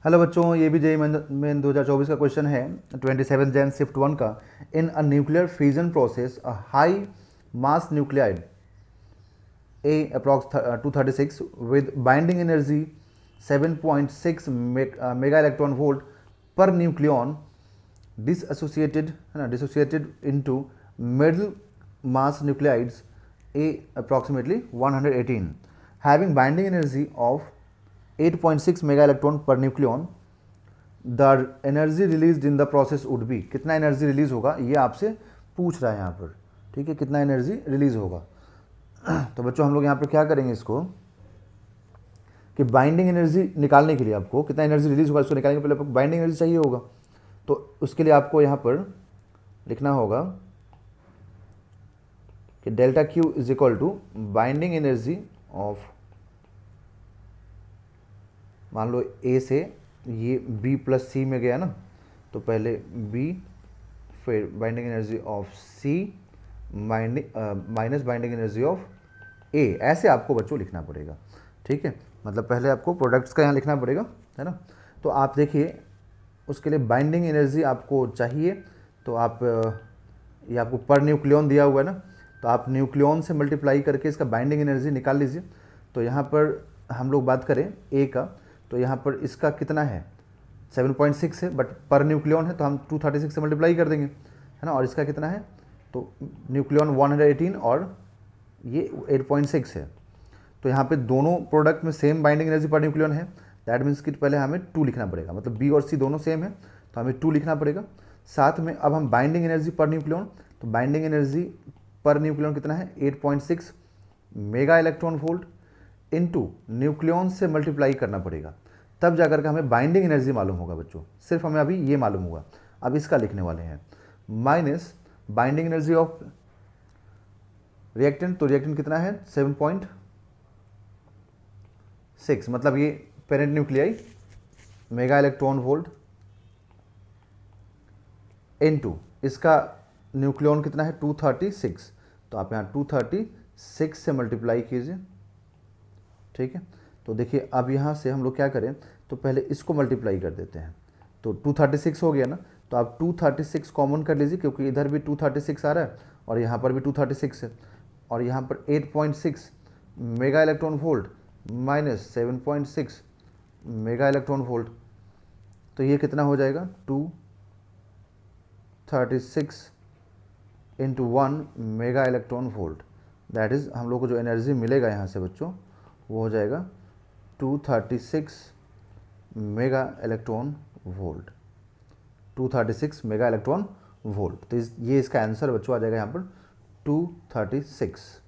Hello बच्चों, ये भी जेई मेन 2024 का क्वेश्चन है 27 जैन शिफ्ट 1 का। In a nuclear fusion process a high mass nuclide A approx 236 with binding energy 7.6 mega electron volt per nucleon dissociated है ना, dissociated into middle mass nuclides A approximately 118 having binding energy of 8.6 mega electron per nucleon, the energy release in the process would be. कितना energy release होगा ये आपसे पूछ रहा है यहाँ पर। ठीक है, कितना एनर्जी रिलीज होगा। तो बच्चों हम लोग यहाँ पर क्या करेंगे इसको कि बाइंडिंग एनर्जी निकालने के लिए आपको कितना एनर्जी रिलीज होगा इसको निकालने के पहले आपको बाइंडिंग एनर्जी चाहिए होगा। तो उसके लिए आपको यहाँ पर लिखना होगा कि delta Q is equal to binding energy of, मान लो ए से ये बी प्लस सी में गया ना, तो पहले बी फिर binding energy of C minus binding energy of A, ऐसे आपको बच्चों लिखना पड़ेगा। ठीक है, मतलब पहले आपको प्रोडक्ट्स का यहाँ लिखना पड़ेगा, है ना। तो आप देखिए उसके लिए बाइंडिंग एनर्जी आपको चाहिए, तो आप ये आपको पर न्यूक्लियन दिया हुआ है ना, तो आप न्यूक्लियन से मल्टीप्लाई करके इसका बाइंडिंग एनर्जी निकाल लीजिए। तो यहाँ पर हम लोग बात करें ए का, तो यहाँ पर इसका कितना है 7.6 है, बट पर न्यूक्लियन है तो हम 236 से मल्टीप्लाई कर देंगे, है ना। और इसका कितना है तो न्यूक्लियन 118 और ये 8.6 है। तो यहाँ पे दोनों प्रोडक्ट में same binding energy per nucleon है, दैट मीन्स कि पहले हमें 2 लिखना पड़ेगा, मतलब बी और सी दोनों सेम है तो हमें 2 लिखना पड़ेगा। साथ में अब हम बाइंडिंग एनर्जी पर न्यूक्लियन, तो बाइंडिंग एनर्जी पर न्यूक्लियन कितना है 8.6 mega electron volt into nucleon से मल्टीप्लाई करना पड़ेगा, तब जाकर के हमें बाइंडिंग एनर्जी मालूम होगा बच्चों। सिर्फ हमें अभी ये मालूम हुआ, अब इसका लिखने वाले हैं minus binding energy of reactant, तो रिएक्टेंट कितना है 7.6, मतलब ये parent nuclei mega electron volt into इसका न्यूक्लियन कितना है 236, तो आप यहाँ 236 से मल्टीप्लाई कीजिए। ठीक है, तो देखिए अब यहाँ से हम लोग क्या करें, तो पहले इसको मल्टीप्लाई कर देते हैं, तो 236 हो गया ना, तो आप 236 कॉमन कर लीजिए क्योंकि इधर भी 236 आ रहा है और यहाँ पर भी 236 है, और यहाँ पर 8.6 mega electron volt minus 7.6 mega electron volt, तो ये कितना हो जाएगा 236 into 1 mega electron volt, that is हम लोग को जो एनर्जी मिलेगा यहाँ से बच्चों वो हो जाएगा 236 mega electron volt, 236 mega electron volt. तो ये इसका आंसर बच्चों आ जाएगा यहाँ पर 236।